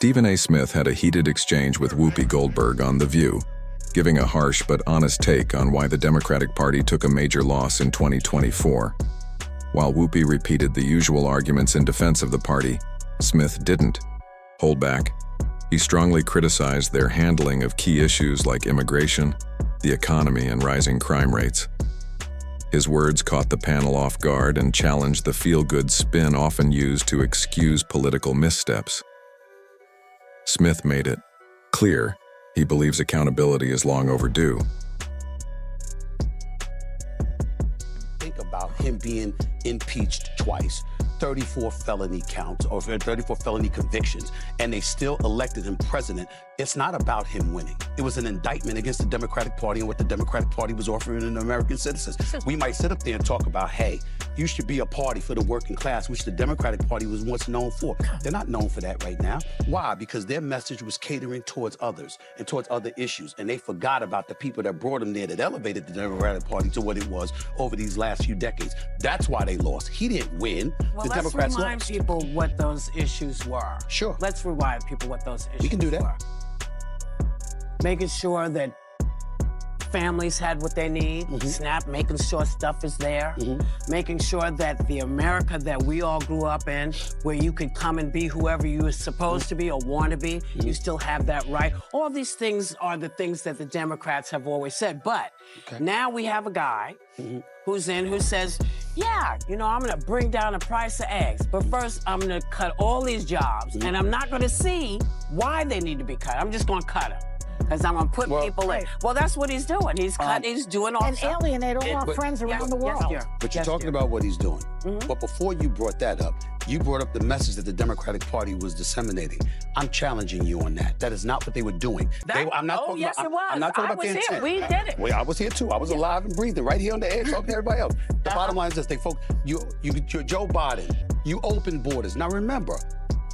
Stephen A. Smith had a heated exchange with Whoopi Goldberg on The View, giving a harsh but honest take on why the Democratic Party took a major loss in 2024. While Whoopi repeated the usual arguments in defense of the party, Smith didn't hold back. He strongly criticized their handling of key issues like immigration, the economy, and rising crime rates. His words caught the panel off guard and challenged the feel-good spin often used to excuse political missteps. Smith made it clear he believes accountability is long overdue. Think about him being impeached twice, 34 felony counts or 34 felony convictions, and they still elected him president. It's not about him winning. It was an indictment against the Democratic Party and what the Democratic Party was offering to American citizens. We might sit up there and talk about, hey, you should be a party for the working class, which the Democratic Party was once known for. They're not known for that right now. Why? Because their message was catering towards others and towards other issues, and they forgot about the people that brought them there, that elevated the Democratic Party to what it was over these last few decades. That's why they lost. He didn't win. Well, The let's Democrats remind lost. people what those issues were. Sure. Let's remind people what those issues were. We can do that. Making sure that families had what they need, SNAP, making sure stuff is there, making sure that the America that we all grew up in, where you could come and be whoever you were supposed to be or want to be, you still have that right. All these things are the things that the Democrats have always said. But now we have a guy who says, yeah, you know, I'm gonna bring down the price of eggs, but first I'm gonna cut all these jobs, and I'm not gonna see why they need to be cut. I'm just gonna cut them. Because I'm going to put people in. Well, that's what he's doing. He's doing all and alienate all our friends around the world. But you're talking about what he's doing. But before you brought that up, you brought up the message that the Democratic Party was disseminating. I'm challenging you on that. That is not what they were doing. I'm not talking yes, about, it was. I'm not talking about the I was intent. here. We did it. Well, I was here too. I was alive and breathing right here on the air talking to everybody else. The bottom line is this: you're Joe Biden. You open borders. Now remember,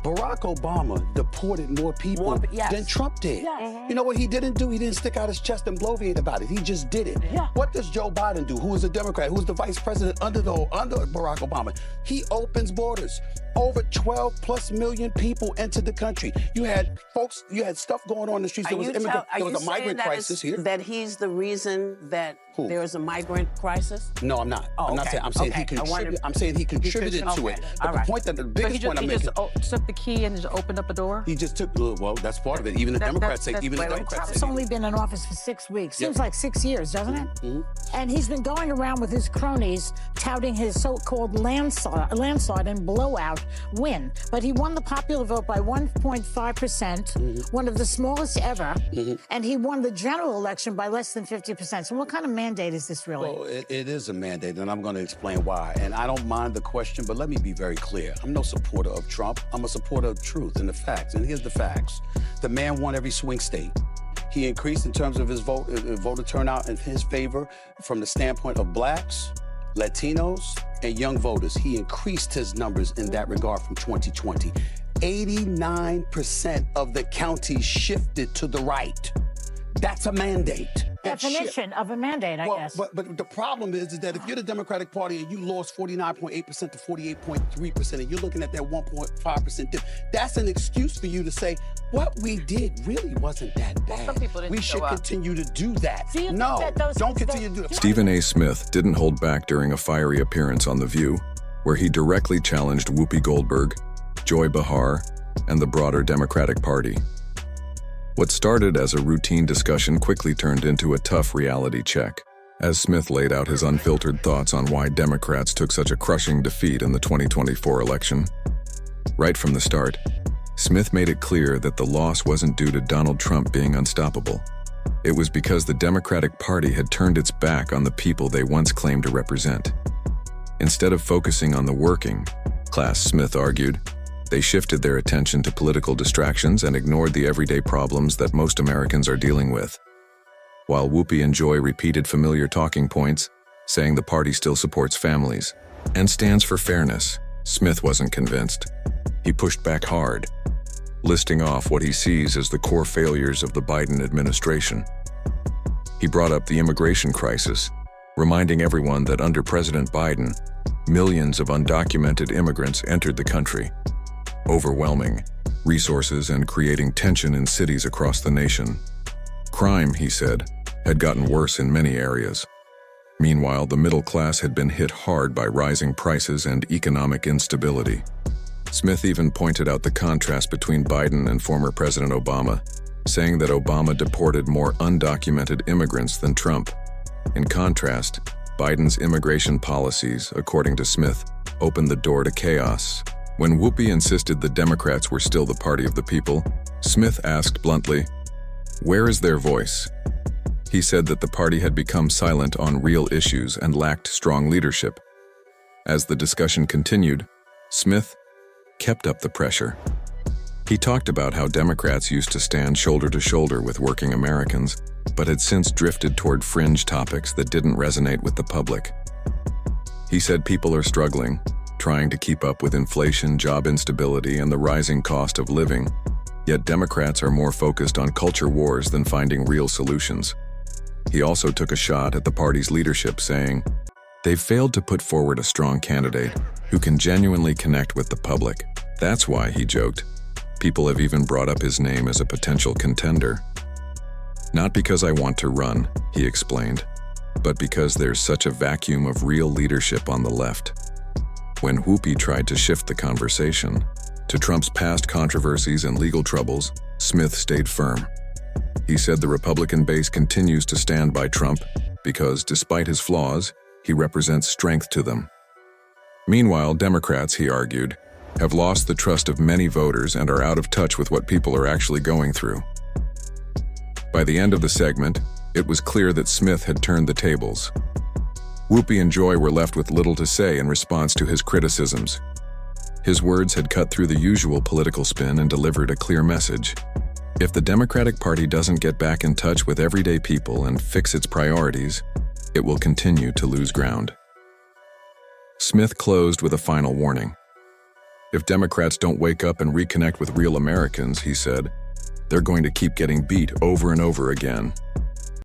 Barack Obama deported more people than Trump did. You know what he didn't do? He didn't stick out his chest and bloviate about it. He just did it. What does Joe Biden do, who is a Democrat, who is the vice president under Barack Obama? He opens borders. Over 12+ million people entered the country. You had stuff going on in the streets. There was a migrant crisis here. That he's the reason that there is a migrant crisis? No, I'm not. I'm not saying. I'm saying he contributed. I'm saying he contributed to it. But the biggest point I'm making. He just took the key and just opened up a door? He just took. Well, that's part of it. Even the Democrats say. Trump's only been in office for 6 weeks. Seems like 6 years, doesn't it? And he's been going around with his cronies touting his so-called landslide and blowout win. But he won the popular vote by 1.5%, one of the smallest ever, and he won the general election by less than 50%. So what kind of mandate is this really? Well, it is a mandate, and I'm going to explain why. And I don't mind the question, but let me be very clear. I'm no supporter of Trump. I'm a supporter of truth and the facts. And here's the facts. The man won every swing state. He increased in terms of his voter turnout in his favor from the standpoint of blacks, Latinos, and young voters. He increased his numbers in that regard from 2020. 89% of the counties shifted to the right. That's a mandate. Definition of a mandate, I guess. But the problem is that if you're the Democratic Party and you lost 49.8% to 48.3%, and you're looking at that 1.5% dip, that's an excuse for you to say, what we did really wasn't that bad. Well, some people didn't we should continue to do that. Don't continue to do that. Stephen A. Smith didn't hold back during a fiery appearance on The View, where he directly challenged Whoopi Goldberg, Joy Behar, and the broader Democratic Party. What started as a routine discussion quickly turned into a tough reality check, as Smith laid out his unfiltered thoughts on why Democrats took such a crushing defeat in the 2024 election. Right from the start, Smith made it clear that the loss wasn't due to Donald Trump being unstoppable. It was because the Democratic Party had turned its back on the people they once claimed to represent. Instead of focusing on the working class, Smith argued, they shifted their attention to political distractions and ignored the everyday problems that most Americans are dealing with. While Whoopi and Joy repeated familiar talking points, saying the party still supports families and stands for fairness, Smith wasn't convinced. He pushed back hard, listing off what he sees as the core failures of the Biden administration. He brought up the immigration crisis, reminding everyone that under President Biden, millions of undocumented immigrants entered the country. Overwhelming resources, and creating tension in cities across the nation. Crime, he said, had gotten worse in many areas. Meanwhile, the middle class had been hit hard by rising prices and economic instability. Smith even pointed out the contrast between Biden and former President Obama, saying that Obama deported more undocumented immigrants than Trump. In contrast, Biden's immigration policies, according to Smith, opened the door to chaos. When Whoopi insisted the Democrats were still the party of the people, Smith asked bluntly, "Where is their voice?" He said that the party had become silent on real issues and lacked strong leadership. As the discussion continued, Smith kept up the pressure. He talked about how Democrats used to stand shoulder to shoulder with working Americans, but had since drifted toward fringe topics that didn't resonate with the public. He said people are struggling, trying to keep up with inflation, job instability, and the rising cost of living, yet Democrats are more focused on culture wars than finding real solutions. He also took a shot at the party's leadership, saying, "They've failed to put forward a strong candidate who can genuinely connect with the public. That's why," he joked, "people have even brought up his name as a potential contender. Not because I want to run," he explained, "but because there's such a vacuum of real leadership on the left." When Whoopi tried to shift the conversation to Trump's past controversies and legal troubles, Smith stayed firm. He said the Republican base continues to stand by Trump because, despite his flaws, he represents strength to them. Meanwhile, Democrats, he argued, have lost the trust of many voters and are out of touch with what people are actually going through. By the end of the segment, it was clear that Smith had turned the tables. Whoopi and Joy were left with little to say in response to his criticisms. His words had cut through the usual political spin and delivered a clear message. If the Democratic Party doesn't get back in touch with everyday people and fix its priorities, it will continue to lose ground. Smith closed with a final warning. If Democrats don't wake up and reconnect with real Americans, he said, they're going to keep getting beat over and over again.